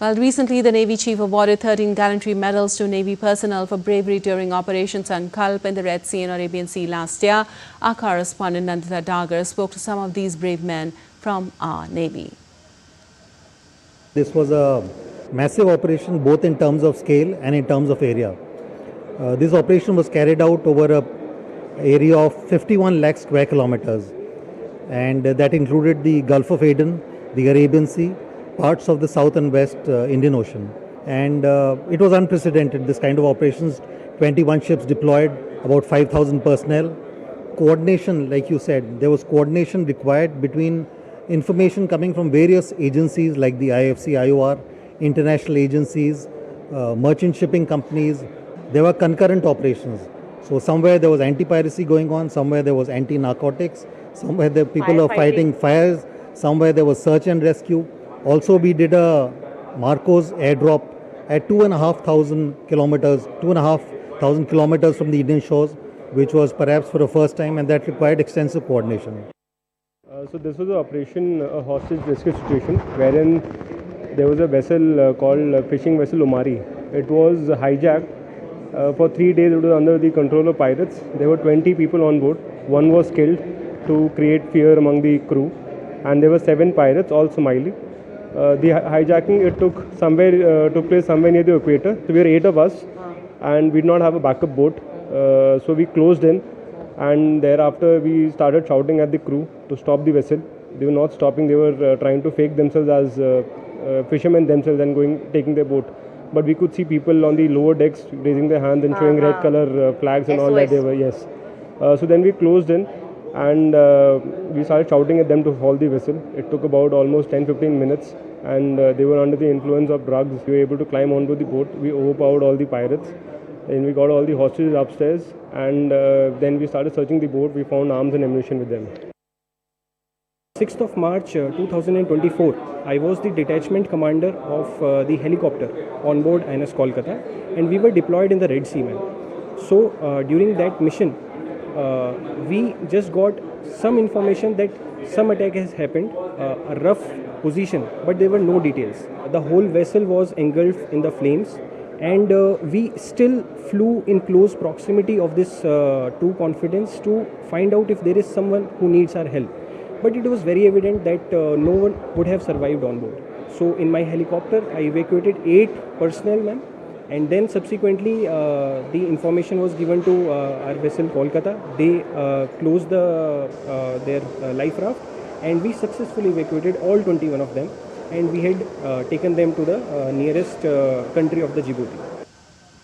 Well, recently the Navy Chief awarded 13 gallantry medals to Navy personnel for bravery during Operation Sankalp in the Red Sea and Arabian Sea last year. Our correspondent Nandita Dagar spoke to some of these brave men from our Navy. This was a massive operation both in terms of scale and in terms of area. This operation was carried out over an area of 51 lakh square kilometers, and that included the Gulf of Aden, the Arabian Sea, parts of the South and West Indian Ocean. And it was unprecedented, this kind of operations. 21 ships deployed, about 5,000 personnel. Coordination, like you said, there was coordination required between information coming from various agencies like the IFC, IOR, international agencies, merchant shipping companies. There were concurrent operations. So somewhere there was anti-piracy going on, somewhere there was anti-narcotics, somewhere the people are fighting fires, somewhere there was search and rescue. Also, we did a Marcos airdrop at 2,500 kilometers from the Indian shores, which was perhaps for the first time, and that required extensive coordination. So this was an operation, a hostage rescue situation, wherein there was a vessel called fishing vessel Umari. It was hijacked. For 3 days it was under the control of pirates. There were 20 people on board. One was killed to create fear among the crew, and there were 7 pirates, all Somali. The hijacking took place somewhere near the equator. So we were 8 of us, and we did not have a backup boat. So we closed in, and thereafter we started shouting at the crew to stop the vessel. They were not stopping. They were trying to fake themselves as fishermen themselves and taking their boat. But we could see people on the lower decks raising their hands and showing red color flags and SOS. all that. They were, yes. So then we closed in, and we started shouting at them to haul the vessel. It took about almost 10-15 minutes, and they were under the influence of drugs. We were able to climb onto the boat. We overpowered all the pirates, and we got all the hostages upstairs, and then we started searching the boat. We found arms and ammunition with them. 6th of March 2024, I was the detachment commander of the helicopter on board INS Kolkata, and we were deployed in the Red Sea, man. So during that mission, we just got some information that some attack has happened, a rough position, but there were no details. The whole vessel was engulfed in the flames, and we still flew in close proximity of this two confidants to find out if there is someone who needs our help. But it was very evident that no one would have survived on board. So in my helicopter, I evacuated 8 personnel, ma'am. And then subsequently, the information was given to our vessel Kolkata. They closed their life raft, and we successfully evacuated all 21 of them. And we had taken them to the nearest country of the Djibouti.